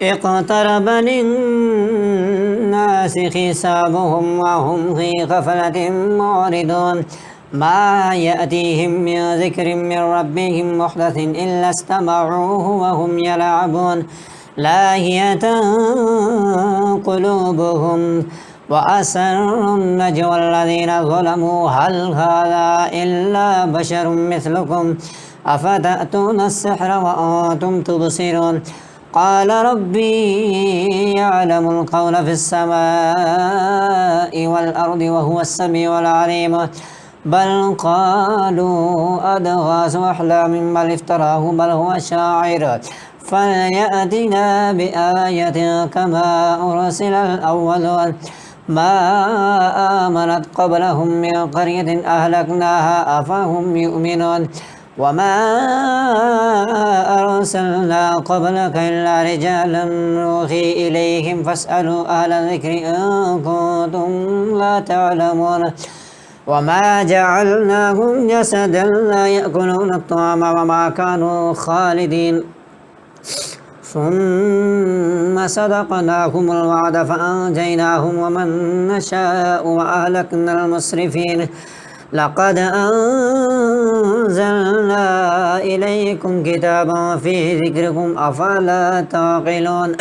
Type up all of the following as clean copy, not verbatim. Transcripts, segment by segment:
اقترب للناس حسابهم وهم في غفلة معرضون ما يأتيهم من ذكر من ربهم محدث إلا استمعوه وهم يلعبون لاهية قلوبهم وأسروا النجوى الذين ظلموا هل هذا إلا بشر مثلكم أفتأتون السحر وأنتم تبصرون قال ربي يعلم القول في السماء والأرض وهو السميع العليم بل قالوا أضغاث أحلام بل افتراه بل هو شاعر فليأتنا بآية كما أرسل الأولون ما آمنت قبلهم من قرية أهلكناها أفهم يؤمنون وما أرسلنا قبلك إلا رجالا نوحي إليهم فاسألوا أهل الذكر إن كنتم لا تعلمون وما جعلناهم جسدا لا يأكلون الطعام وما كانوا خالدين ثم صدقناهم الوعد فأنجيناهم ومن نشاء وأهلكنا المسرفين لقد أنزلنا إليكم كتابا فيه ذكركم أفلا تعقلون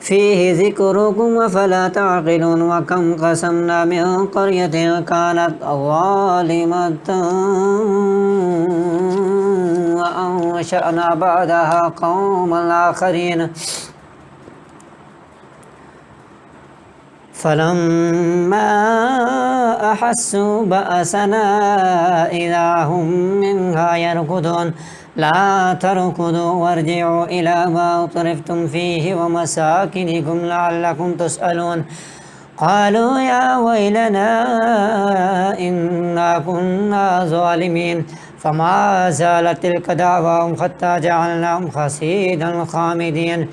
فيه ذكركم أفلا تعقلون وكم قسمنا من قرية كانت ظالمة وأنشأنا بعدها قوما آخرين فلما أحسوا بأسنا إذا هم منها يركضون لا تركضوا وارجعوا إلى ما أطرفتم فيه ومساكنكم لعلكم تسألون قالوا يا ويلنا إنا كنا ظالمين فما زالت تلك دعواهم حتى جعلناهم حصيدا خامدين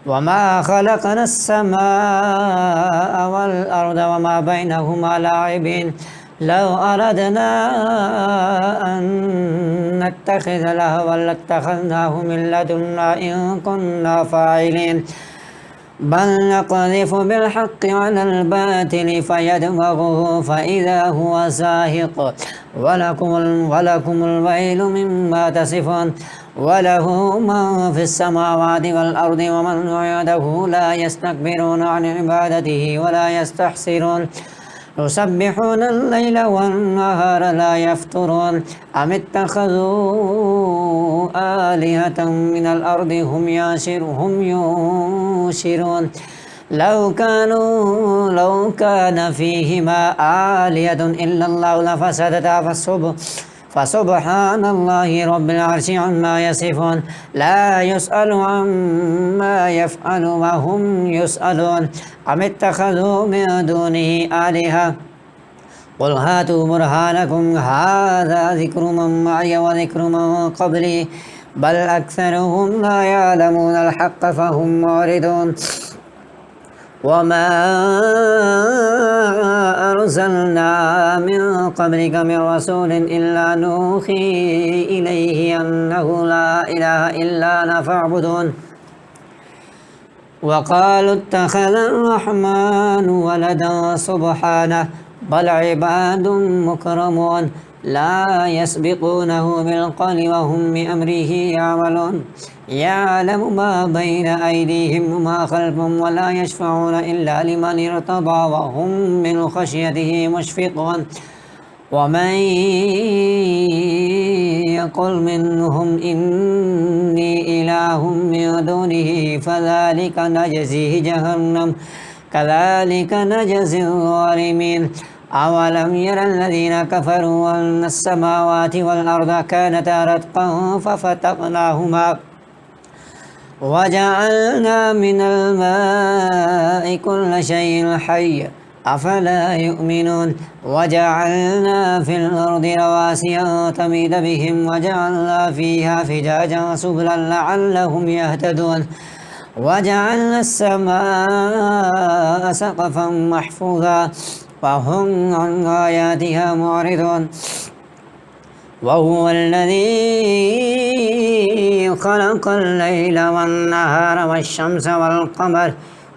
وما خلقنا السماء والأرض وما بينهما لاعبين لو أردنا أن نتخذ لهوا لاتخذناه من لدنا إن كنا فاعلين بل نقذف بالحق على الباطل فيدمغه فإذا هو زاهق ولكم الويل مما تصفون وله من في السماوات والأرض ومن عنده لا يستكبرون عن عبادته ولا يستحسرون يسبحون الليل والنهار لا يفترون أم اتخذوا آلهة من الأرض هم ينشرون لو كان فيهما آلهة إلا الله لفسدتا فسبحان الله رب العرش عما يصفون لا يسأل عما يفعل وهم يسألون أم اتخذوا من دونه آلهة قل هاتوا برهانكم هذا ذكر من معي وذكر من قبلي بل أكثرهم لا يعلمون الحق فهم معرضون وما أرسلنا من قبلك من رسول إلا نوحي إليه أنه لا إله إلا أنا فاعبدون وقالوا اتخذ الرحمن ولدا سبحانه بل عباد مكرمون لا يسبقونه بالقول وهم بأمره يعملون يعلم ما بين أيديهم وما خلفهم ولا يشفعون إلا لمن ارتضى وهم من خشيته مشفقون ومن يقل منهم إني إله من دونه فذلك نجزيه جهنم كذلك نجزي الظالمين أولم ير الذين كفروا أن السماوات والأرض كانتا رتقا ففتقناهما وجعلنا من الماء كل شيء حي أفلا يؤمنون وجعلنا في الأرض رواسي تميد بهم وجعلنا فيها فجاجا سبلا لعلهم يهتدون وجعلنا السماء سقفا محفوظا وهم عن آياتها معرضون وهو الذي خلق الليل والنهار والشمس والقمر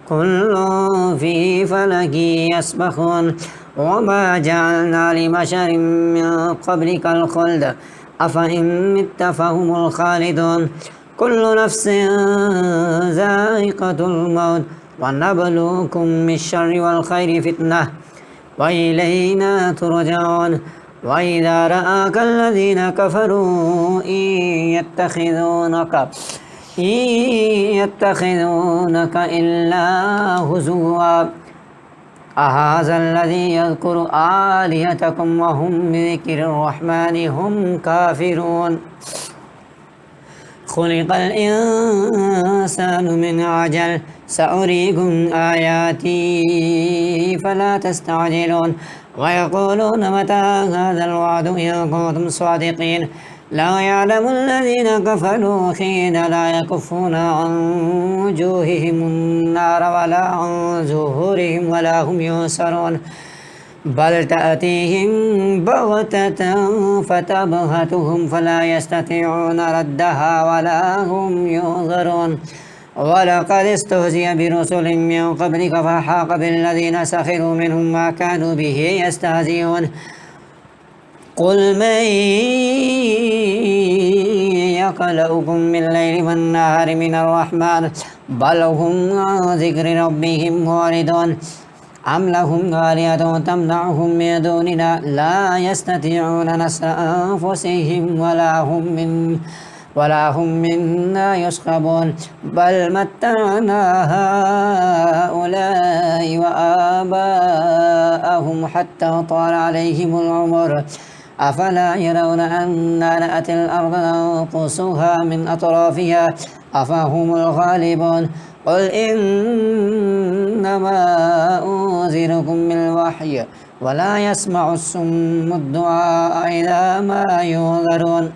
كل في فلك يسبحون وما جعلنا لبشر من قبلك الخلد أفإن مت فهم الخالدون كل نفس ذائقة الموت ونبلوكم بالشر والخير فتنة وإلينا ترجعون وإذا رآك الذين كفروا إن يتخذونك إلا هزوا أهذا الذي يذكر آلهتكم وهم بذكر الرحمن هم كافرون خلق الإنسان من عجل سأريكم آياتي فلا تستعجلون ويقولون متى هذا الوعد إن كنتم صادقين لا يعلم الذين كفروا حين لا يكفون عن وجوههم النار ولا عن ظهورهم ولا هم ينصرون بل تأتيهم بغتة فتبهتهم فلا يستطيعون ردها ولا هم ينظرون ولقد استهزئ برسل من قبلك فحاق بالذين سخروا منهم ما كانوا به يستهزئون قل من يخلقكم بالليل والنهار من الرحمن بل هم عن ذكر ربهم معرضون أم لهم آلهة تمنعهم من دوننا لا يستطيعون نصر أنفسهم ولا هم منا يسخبون بل متعنا هؤلاء وآباءهم حتى طال عليهم العمر أفلا يرون أنا نأتي الأرض ننقصها من أطرافها أفهم الغالبون قل إنما أنذركم بالوحي ولا يسمع الصم الدعاء إذا ما ينذرون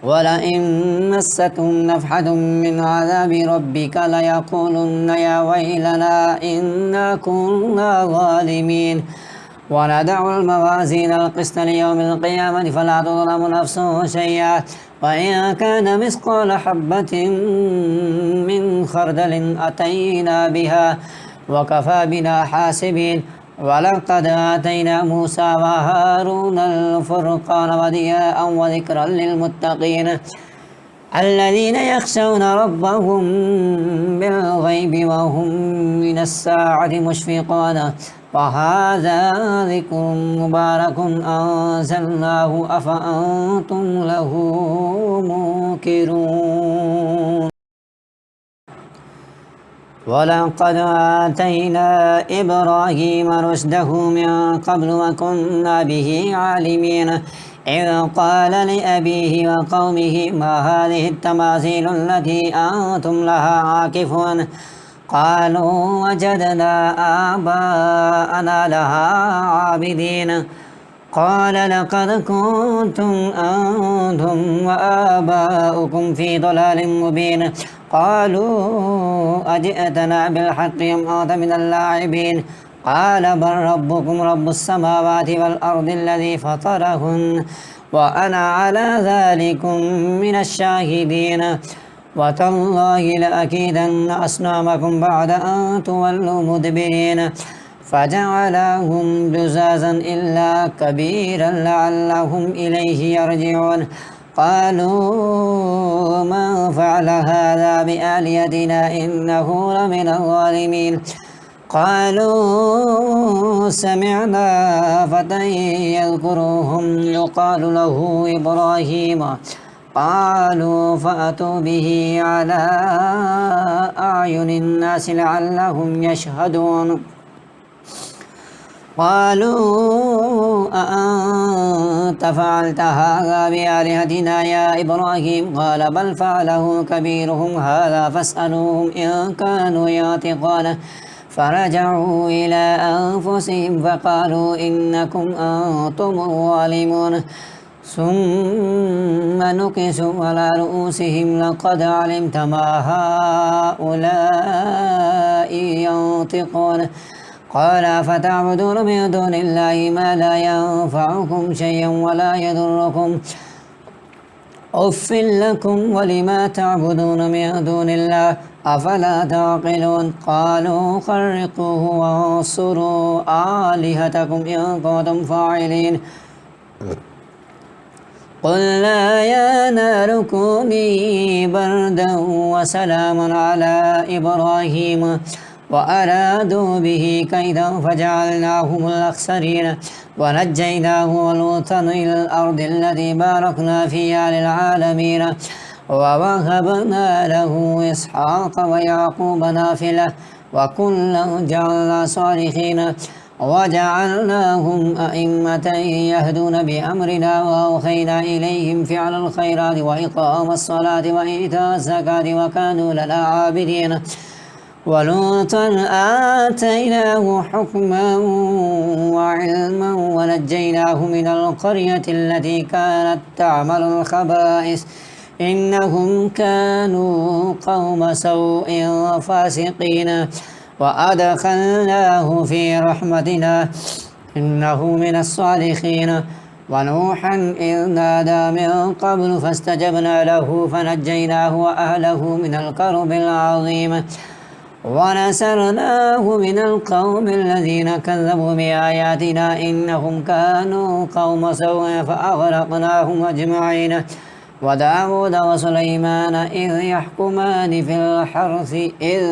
ولئن مستهم نفحة من عذاب ربك ليقولن يا ويلنا إنا كنا ظالمين وندع الموازين القسط ليوم القيامة فلا تظلم نفس شيئا وإن كان مثقال حبة من خردل أتينا بها وكفى بنا حاسبين ولقد آتينا موسى وهارون الفرقان وضياء وذكرا للمتقين الذين يخشون ربهم بالغيب وهم من الساعة مشفقون وهذا ذكر مبارك أنزلناه أفأنتم له منكرون ولقد آتينا إبراهيم رشده من قبل وكنا به عالمين إذ قال لأبيه وقومه ما هذه التماثيل التي أنتم لها عاكفون قالوا وجدنا آباءنا لها عابدين قال لقد كنتم أنتم وآباؤكم في ضلال مبين قالوا أجئتنا بالحق أم أنت من اللاعبين قال بل ربكم رب السماوات والأرض الذي فطرهن وأنا على ذلكم من الشاهدين وتالله لأكيدن أصنامكم بعد أن تولوا مدبرين فجعلهم جزازا إلا كبيرا لعلهم إليه يرجعون قالوا من فعل هذا بآلهتنا إنه لمن الظالمين قالوا سمعنا فتى يذكرهم يقال له إبراهيم قالوا فأتوا به على أعين الناس لعلهم يشهدون قالوا أأنت فعلت هذا بآلهتنا يا إبراهيم قال بل فعله كبيرهم هذا فاسألوهم إن كانوا ينطقون فرجعوا إلى أنفسهم فقالوا إنكم أنتم الظالمون ثم نكسوا على رؤوسهم لقد علمت ما هؤلاء ينطقون قال فتعبدون من دون الله ما لا ينفعكم شيئا ولا يضركم أف لكم ولما تعبدون من دون الله أفلا تعقلون قالوا خرقوه وانصروا آلهتكم إن كنتم فاعلين قلنا يا نار كوني بردا وسلاما على إبراهيم وأرادوا به كيدا فجعلناهم الأخسرين ونجيناه ولوطا إلى الأرض التي باركنا فيها للعالمين ووهبنا له إسحاق ويعقوب نافلة وكلا جعلنا صالحين وجعلناهم أئمة يهدون بأمرنا وأوحينا إليهم فعل الخيرات وإقام الصلاة وإيتاء الزكاة وكانوا لنا عابدين ولوطا آتيناه حكما وعلما ونجيناه من القرية التي كانت تعمل الخبائث إنهم كانوا قوم سوء فاسقين وأدخلناه في رحمتنا إنه من الصالحين ونوحا إذ نادى من قبل فاستجبنا له فنجيناه وأهله من الكرب العظيم ونصرناه من القوم الذين كذبوا بآياتنا إنهم كانوا قوم سوء فأغرقناهم أجمعين وداود وسليمان إذ يحكمان في الحرث إذ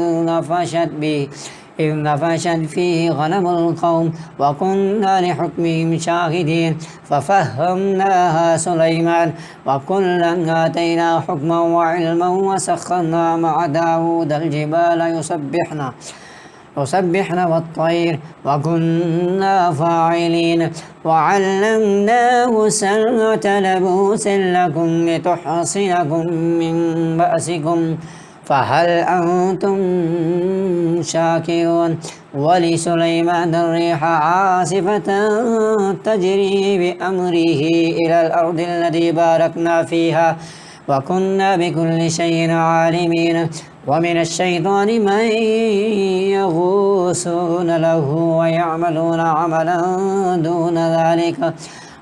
نفشت فيه غنم القوم وكنا لحكمهم شاهدين ففهمناها سليمان وكلا آتينا حكما وعلما وسخرنا مع داود الجبال يسبحن والطير وكنا فاعلين وعلمناه سنة لبوس لكم لتحصنكم من بأسكم فهل أنتم شاكرون ولسليمان الريح عاصفة تجري بأمره إلى الأرض التي باركنا فيها وكنا بكل شيء عالمين ومن الشيطان من يغوصون له ويعملون عملا دون ذلك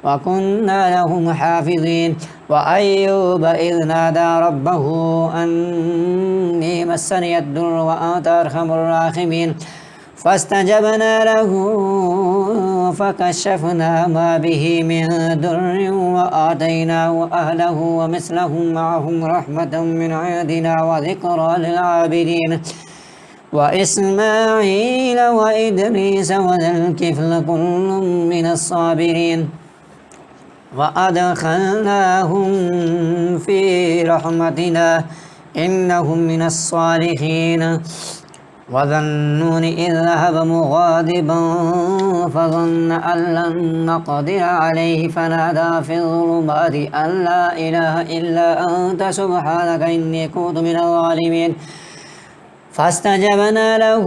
وكنا لهم حافظين وأيوب إذ نادى ربه أني مسني الضر وأنت أرحم الراحمين فاستجبنا له فكشفنا ما به من ضر وآتيناه أهله ومثلهم معهم رحمة من عندنا وذكرى للعابدين وإسماعيل وإدريس وذا الكفل كل من الصابرين وأدخلناهم في رحمتنا إنهم من الصالحين وذا النون إذ ذهب مغاضبا فظن أن لن نقدر عليه فنادى في الظلمات أن لا إله إلا أنت سبحانك إني كنت من الظالمين فاستجبنا له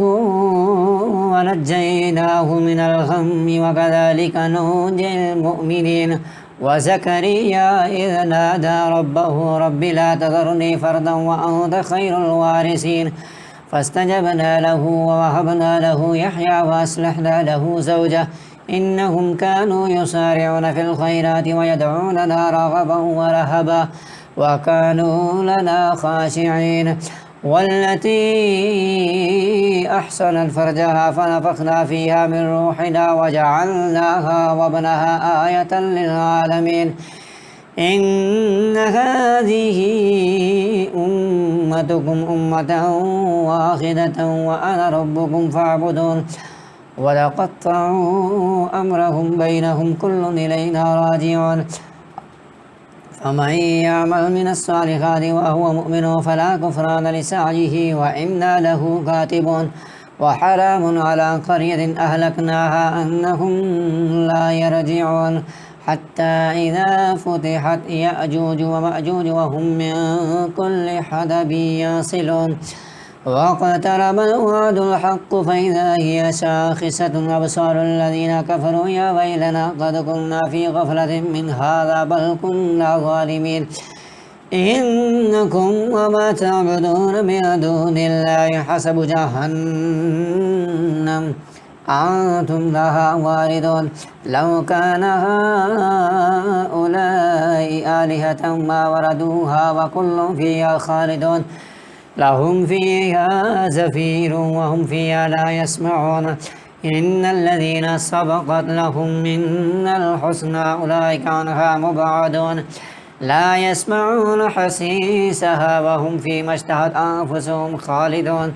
ونجيناه من الغم وكذلك ننجي المؤمنين وزكريا إذ نادى ربه رب لا تذرني فردا وأنت خير الوارثين فاستجبنا له ووهبنا له يحيى وأصلحنا له زوجه إنهم كانوا يسارعون في الخيرات ويدعوننا رغبا ورهبا وكانوا لنا خاشعين والتي أحسنت فرجها فنفخنا فيها من روحنا وجعلناها وابنها آية للعالمين إن هذه أمتكم أمة واحدة وأنا ربكم فاعبدون ولقطعوا أمرهم بينهم كل إلينا راجعون فمن يعمل من الصالحات وهو مؤمن فلا كفران لسعيه وإنا له كاتبون وحرام على قرية أهلكناها أنهم لا يرجعون حتى إذا فتحت يأجوج ومأجوج وهم من كل حدب يصلون واقترب الوعد الحق فإذا هي شاخصة أبصار الذين كفروا يا ويلنا قد كنا في غفلة من هذا بل كنا ظالمين إنكم وما تعبدون من دون الله حسب جهنم أنتم لها واردون لو كان هؤلاء آلهة ما وردوها وكل فيها خالدون لهم فيها زفير وهم فيها لا يسمعون إن الذين سبقت لهم منا الحسنى أولئك عنها مبعدون لا يسمعون حسيسها وهم فيما اشتهت أنفسهم خالدون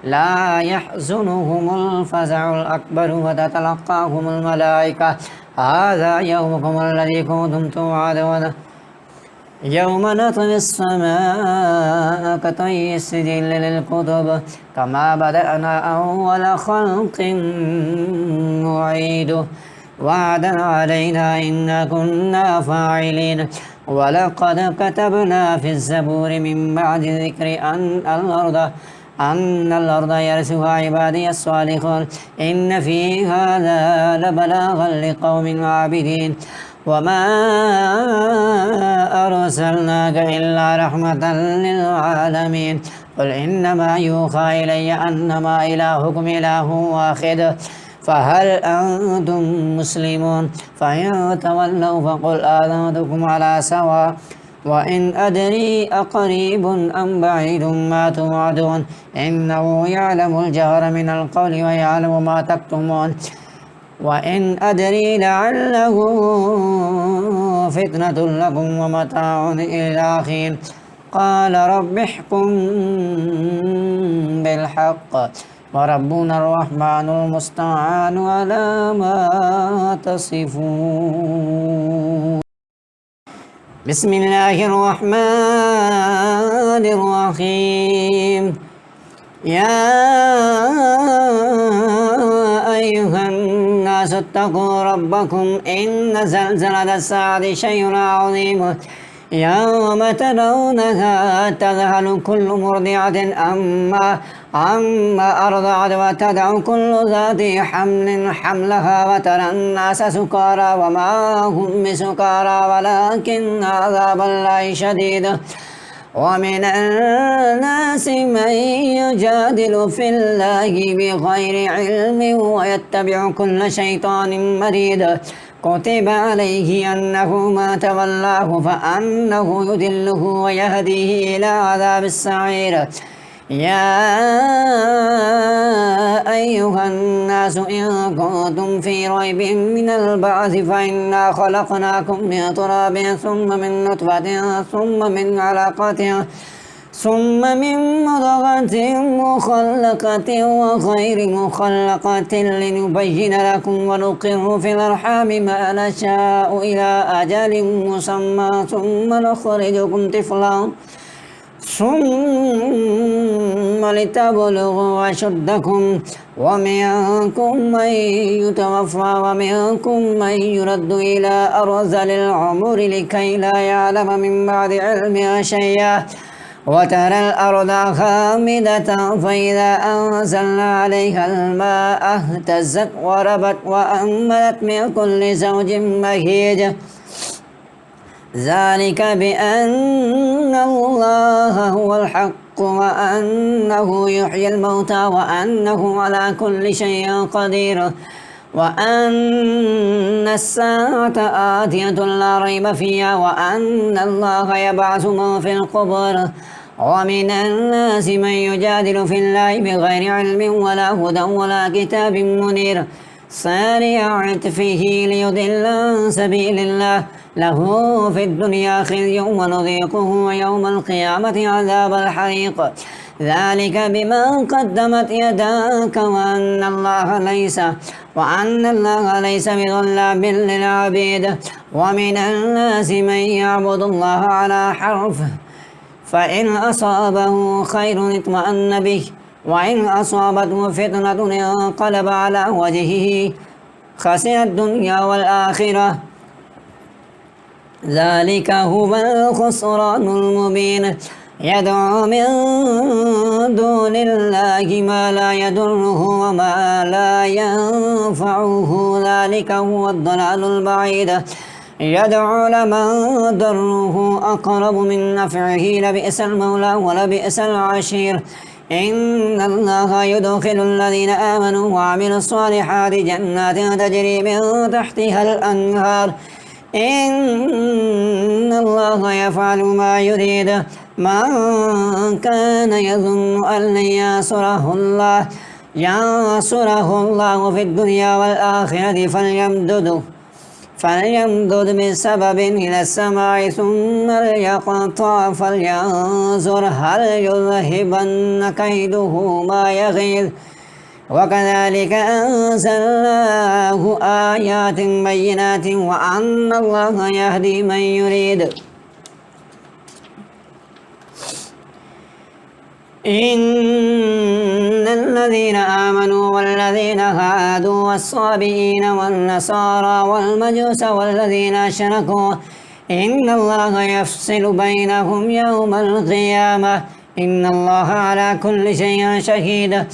لا يحزنهم الفزع الأكبر وتتلقاهم الملائكة هذا يومكم الذي كنتم توعدون يوم نطوي السماء كطي السجل للكتب كما بدأنا أول خلق نعيده وعدا علينا إنا كنا فاعلين ولقد كتبنا في الزبور من بعد الذكر أن الأرض يرثها عبادي الصالحون إن في هذا لبلاغا لقوم عابدين وما أرسلناك إلا رحمة للعالمين قل إنما يوحى إلي أنما إلهكم إله واحد فهل أنتم مسلمون فإن تولوا فقل آذنتكم على سواء وإن أدري أقريب أم بعيد ما توعدون إنه يعلم الجهر من القول ويعلم ما تكتمون وإن أدري لعله فتنة لكم ومتاع إلى حين قال رب احكم بالحق وربنا الرحمن المستعان على ما تصفون بسم الله الرحمن الرحيم يا أيها الناس اتقوا ربكم إن زلزلة الساعة شيء عظيم يوم ترونها تذهل كل مرضعة عما أرضعت وتدع كل ذات حمل حملها وترى الناس سكارى وما هم بسكارى ولكن عذاب الله شديد ومن الناس من يجادل في الله بغير علم ويتبع كل شيطان مريد كتب عليه أنه ما تولاه فأنه يضله ويهديه إلى عذاب السعير يا أيها الناس إن كنتم في ريب من البعث فإنا خلقناكم من تراب ثم من نطفة ثم من علقة ثم من مضغة مخلقة وغير مخلقة لنبين لكم ونقر في الأرحام ما نشاء إلى أجل مسمى ثم نخرجكم طفلا ثم لتبلغوا أشدكم ومنكم من يتوفى ومنكم من يرد إلى أرذل العمر لكي لا يعلم من بعد علمها شيئا وترى الأرض خامدة فإذا أنزلنا عليها الماء اهتزت وربت وأنبتت من كل زوج بهيج ذلك بأن الله هو الحق وأنه يحيي الموتى وأنه على كل شيء قدير وأن الساعة آتية لا ريب فيها وأن الله يبعث من في القبور ومن الناس من يجادل في الله بغير علم ولا هدى ولا كتاب منير سارع عطفه ليضل عن سبيل الله له في الدنيا خزي ونذيقه يوم القيامة عذاب الحريق ذلك بما قدمت يداك وأن الله ليس بظلام للعبيد ومن الناس من يعبد الله على حرف فإن أصابه خير اطمأن به وإن أصابته فتنة انقلب على وجهه خسر الدنيا والآخرة ذلك هو الخسران المبين يدعو من دون الله ما لا يضره وما لا ينفعه ذلك هو الضلال البعيد يدعو لمن ضره أقرب من نفعه لبئس المولى ولبئس العشير إن الله يدخل الذين آمنوا وعملوا الصالحات جنات تجري من تحتها الأنهار إن الله يفعل ما يريد. من كان يظن أن لن ينصره الله في الدنيا والآخرة فليمدد بسبب إلى السماء ثم ليقطع فلينظر هل يذهبن كيده ما يغيظ. وكذلك أنزلناه آيات بينات وأن الله يهدي من يريد. إن الذين آمنوا والذين هادوا والصابئين والنصارى والمجوس والذين أشركوا إن الله يفصل بينهم يوم القيامة إن الله على كل شيء شهيد.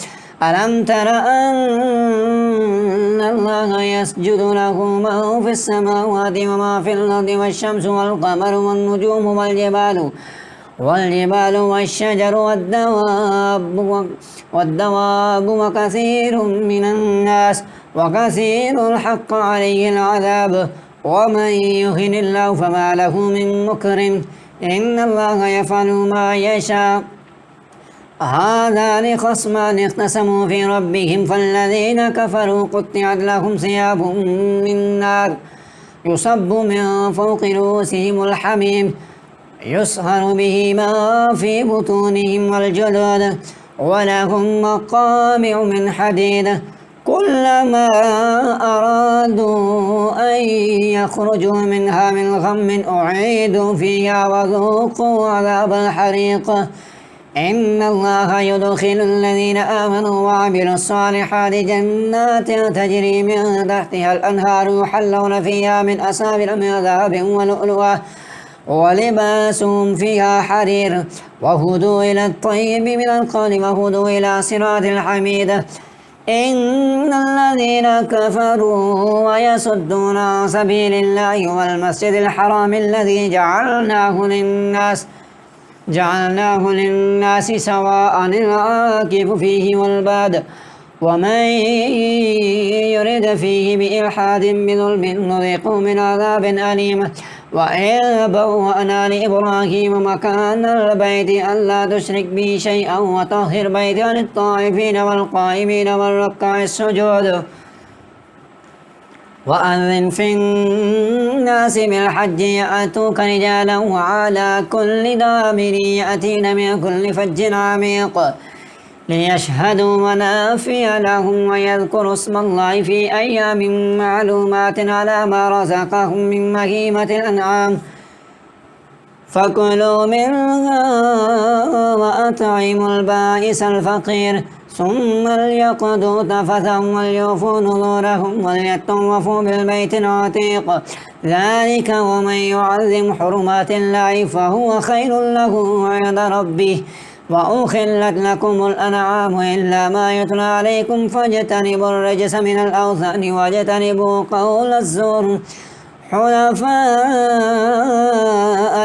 ألم تر أن الله يسجد له ما في السماوات وما في الأرض والشمس والقمر والنجوم والجبال والشجر والدواب وكثير من الناس وكثير الحق عليه العذاب ومن يهن الله فما له من مكرم إن الله يفعل ما يشاء. هذان خصمان اختصموا في ربهم فالذين كفروا قطعت لهم ثياب من نار يصب من فوق رؤوسهم الحميم يصهر به ما في بطونهم والجلود ولهم مقامع من حديد كلما أرادوا أن يخرجوا منها من غم أعيدوا فيها وذوقوا عذاب الحريق. إن الله يدخل الذين آمنوا وعملوا الصالحات جنات تجري من تحتها الأنهار يحلون فيها من أساور من ذهب ولؤلؤا ولباسهم فيها حرير وهدوا إلى الطيب من القول وهدوا إلى صراط الحميد. إن الذين كفروا ويصدون عن سبيل الله والمسجد الحرام الذي جعلناه للناس سواء العاكف فيه والباد ومن يرد فيه بإلحاد بظلم نذيقه من عذاب أليم. وإذ بوأنا لإبراهيم مكان البيت ألا تشرك بي شيئا وطهر بيتي للطائفين والقائمين والركع السجود. وأذن في الناس بالحج يأتوك رجالا وعلى كل ضامر يأتين من كل فج عميق ليشهدوا منافع لهم ويذكروا اسم الله في أيام معلومات على ما رزقهم من بهيمة الأنعام فكلوا منها وأطعموا البائس الفقير ثم ليقضوا تفثهم وليوفوا نذورهم وليطوفوا بالبيت العتيق ذلك ومن يعظم حرمات الله فهو خير له عند ربه. وأخلت لكم الأنعام إلا ما يتلى عليكم فاجتنبوا الرجس من الأوثان واجتنبوا قول الزور حنفاء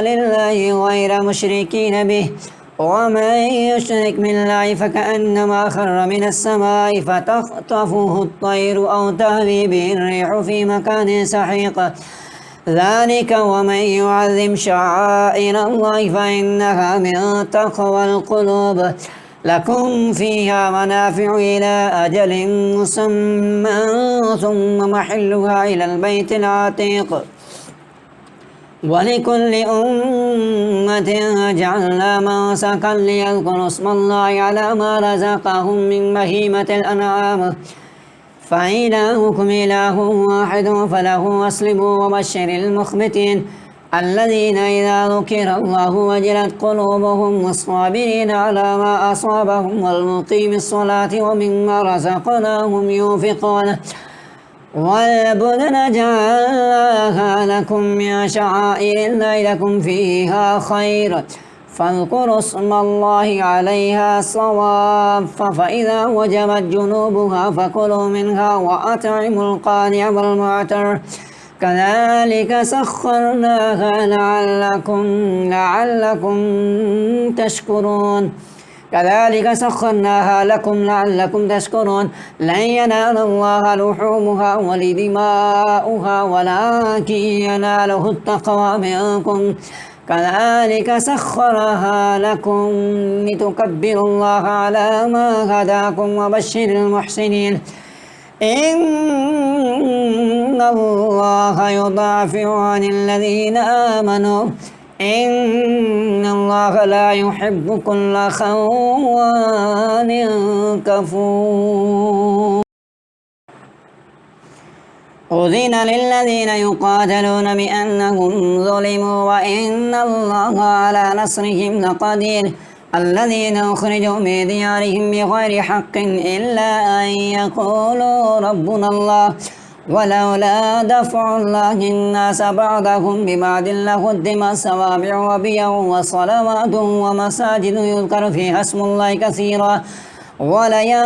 لله غير مشركين به ومن يشرك بالله فكأنما خر من السماء فتخطفه الطير أو تهوي به الريح في مكان سحيق ذلك ومن يعظم شعائر الله فإنها من تقوى القلوب. لكم فيها منافع إلى أجل مسمى ثم محلها إلى البيت العتيق. ولكل أمة جعلنا منسكا ليذكروا اسم الله على ما رزقهم من بهيمة الأنعام فإلهكم إله واحد فله أسلموا. وبشر المخبتين الذين إذا ذكر الله وجلت قلوبهم والصابرين على ما أصابهم والمقيم الصلاة ومما رزقناهم ينفقون. والبدن جعلناها لكم من شعائر الله لكم فيها خير فاذكروا اسم الله عليها صواف فإذا وجبت جنوبها فكلوا منها وأطعموا القانع والمعتر كذلك سخرناها لعلكم تشكرون. كذلك سخرناها لكم لعلكم تشكرون لن ينال الله لحومها ولا دماؤها ولكن يناله التقوى منكم كذلك سخرها لكم لتكبروا الله على ما هداكم وبشر المحسنين إن الله يدافع عن الذين آمنوا إن الله لا يحب كل خوان كفور أذن للذين يقاتلون بأنهم ظلموا وإن الله على نصرهم لقدير الذين أخرجوا من ديارهم بغير حق إلا أن يقولوا ربنا الله ولولا دفع الله الناس بعضهم ببعض لهدمت صوامع وبيع وصلوات ومساجد يذكر فيها اسم الله كثيرا ولينصرن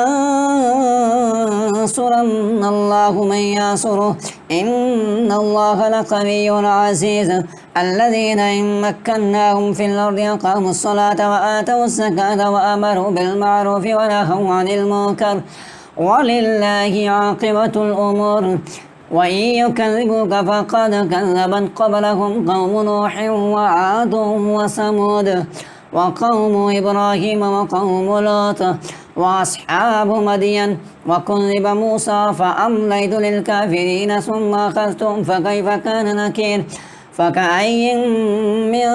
الله من ينصره إن الله لقوي عزيز الذين إن مكناهم في الأرض أقاموا الصلاة وآتوا الزكاة وأمروا بالمعروف ونهوا عن المنكر ولله عاقبة الأمور وإن يكذبوك فقد كذبت قبلهم قوم نوح وعاد وثمود وقوم إبراهيم وقوم لوط وأصحاب مدين وكذب موسى فأمليت للكافرين ثم أخذتهم فكيف كان نكير فكأي من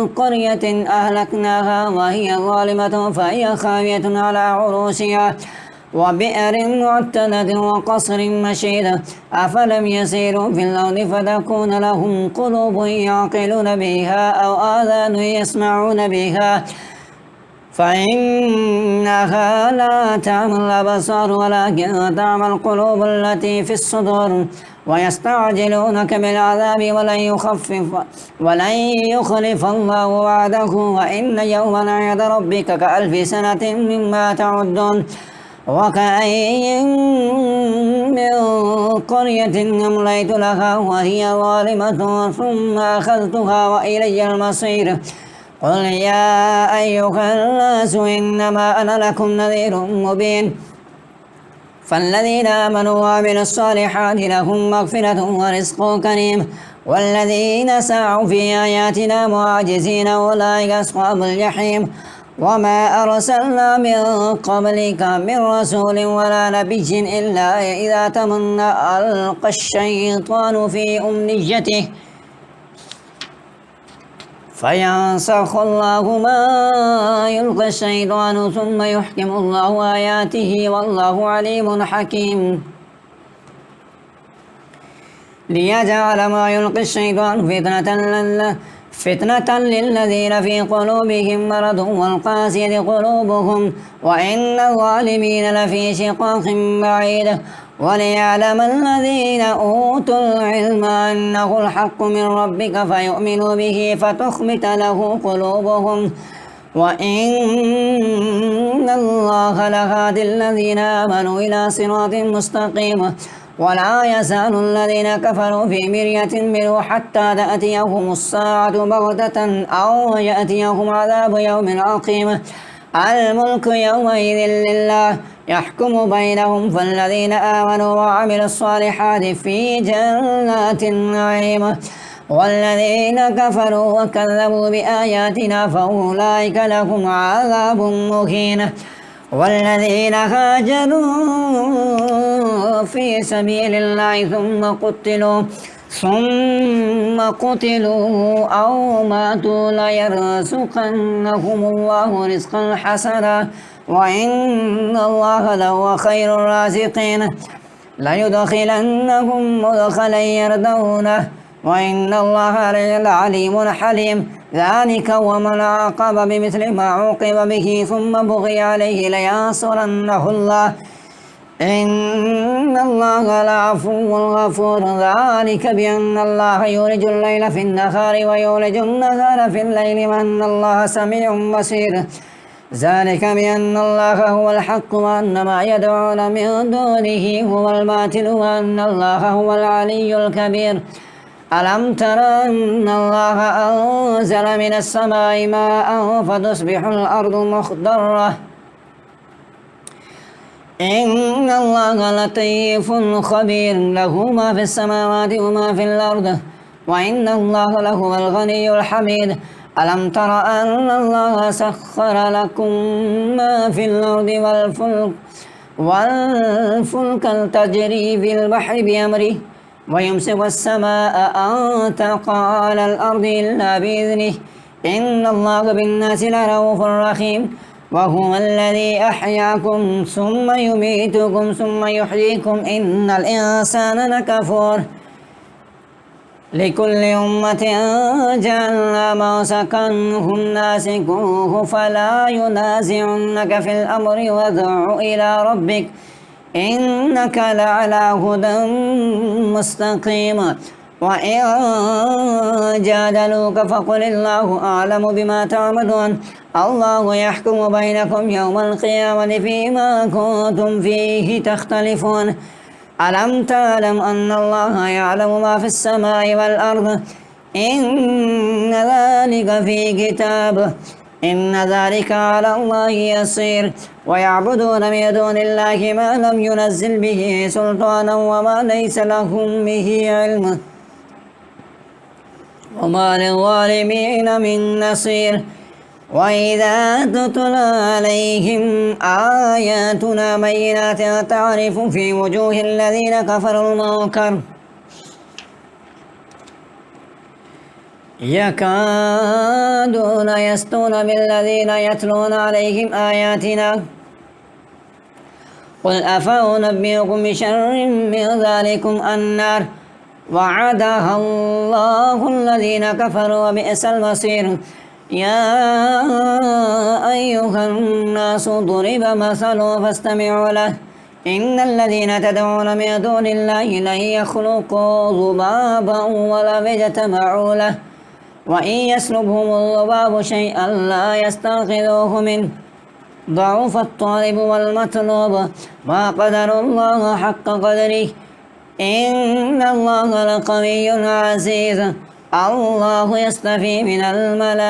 قرية أهلكناها وهي ظالمة فهي خاوية على عروشها وبئر معتدة وقصر مشيد أفلم يسيروا في الأرض فتكون لهم قلوب يعقلون بها أو آذان يسمعون بها فإنها لا تعمى الأبصار ولكن تعمى القلوب التي في الصدور ويستعجلونك بالعذاب ولن يخلف الله وعده وإن يوما عند ربك كألف سنة مما تعدون وكأي من قرية أمليت لها وهي ظالمة ثم أخذتها وإلي المصير قل يا أيها الناس إنما أنا لكم نذير مبين فالذين آمنوا وعملوا الصالحات لهم مغفرة ورزق كريم والذين سعوا في آياتنا معاجزين أولئك أصحاب الجحيم وما أرسلنا من قبلك من رسول ولا نبي إلا إذا تمنى ألقى الشيطان في أمنيته فينسخ الله ما يلقى الشيطان ثم يحكم الله آياته والله عليم حكيم ليجعل ما يلقي الشيطان فتنة للذين في قلوبهم مرض والقاسية قلوبهم وإن الظالمين لفي شقاق بعيد وليعلم الذين أوتوا العلم أنه الحق من ربك فيؤمنوا به فتخبت له قلوبهم وإن الله لهادي الذين آمنوا إلى صراط مستقيم ولا يزال الذين كفروا في مرية منه حتى تأتيهم الساعة بغتة أو يأتيهم عذاب يوم عقيم الملك يومئذ لله يحكم بينهم فالذين آمنوا وعملوا الصالحات في جنات النعيم والذين كفروا وكذبوا بآياتنا فأولئك لهم عذاب مهين والذين هاجروا في سبيل الله ثم قتلوا أو ماتوا ليرزقنهم الله رزقا حسنا وإن الله لهو خير الرازقين ليدخلنهم مدخلا يرضونه وإن الله عليم حليم ذلك ومن عاقب بمثل ما عوقب به ثم بغي عليه لينصرنه الله إن الله لعفو غفور ذلك بأن الله يولج الليل في النهار ويولج النهار في الليل وأن الله سميع بصير ذلك بأن الله هو الحق وأن ما يدعون من دونه هو الباطل وأن الله هو العلي الكبير ألم تر أن الله أنزل من السماء ماء فتصبح الأرض مخضرة إن الله لطيف خبير له ما في السماوات وما في الأرض وإن الله لهو الغني الحميد ألم تر أن الله سخر لكم ما في الأرض والفلك تجري في البحر بأمره ويمسك السماء أن تقع على الأرض إلا بإذنه إن الله بالناس لرؤوف رحيم وهو الذي أحياكم ثم يميتكم ثم يحييكم إن الإنسان لكفور لكل أمة جعلنا منسكا هم ناسكوه فلا ينازعنك في الأمر وادع إلى ربك إنك لعلى هدى مستقيم وإن جادلوك فقل الله أعلم بما تعملون الله يحكم بينكم يوم القيامة فيما كنتم فيه تختلفون ألم تعلم أن الله يعلم ما في السماء والأرض إن ذلك في كتاب إن ذلك على الله يسير ويعبدون من دون الله ما لم ينزل به سلطانا وما ليس لهم به علم وما للظالمين من نصير وإذا تتلى عليهم آياتنا بينات تعرف في وجوه الذين كفروا المنكر يكادون يسطون بالذين يتلون عليهم آياتنا قل أفأنبئكم بشر من ذلكم النار وعدها الله الذين كفروا وبئس المصير يا أيها الناس ضرب مثل فاستمعوا له إن الذين تدعون من دون الله لن يخلقوا ذبابا ولم يجتمعوا له وإن يسلبهم الذباب شيئا لا يستنقذوه منه ضعف الطالب والمطلوب ما قدر الله حق قدره إن الله لقوي عزيز الله يصطفي من الملائكة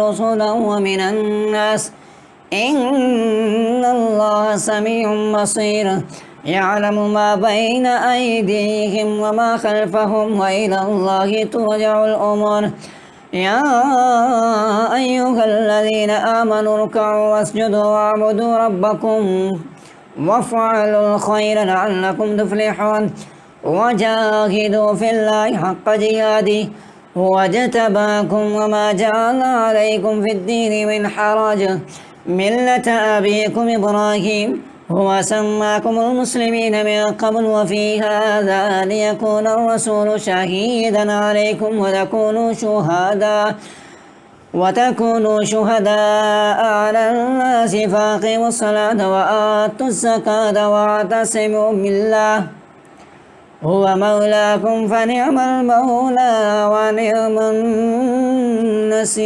رسلا ومن الناس إن الله سميع بصير يعلم ما بين أيديهم وما خلفهم وإلى الله ترجع الأمور يا أيها الذين آمنوا اركعوا واسجدوا واعبدوا ربكم وافعلوا الخير لعلكم تفلحون وجاهدوا في الله حق جهاده هو اجتباكم وما جعل عليكم في الدين من حرج ملة أبيكم إبراهيم هو سماكم المسلمين من قبل وفي هذا ليكون الرسول شهيدا عليكم وتكونوا شهداء على الناس فأقيموا الصلاة وآتوا الزكاة واعتصموا بالله هو مولاكم فنعم المولى ونعم النصير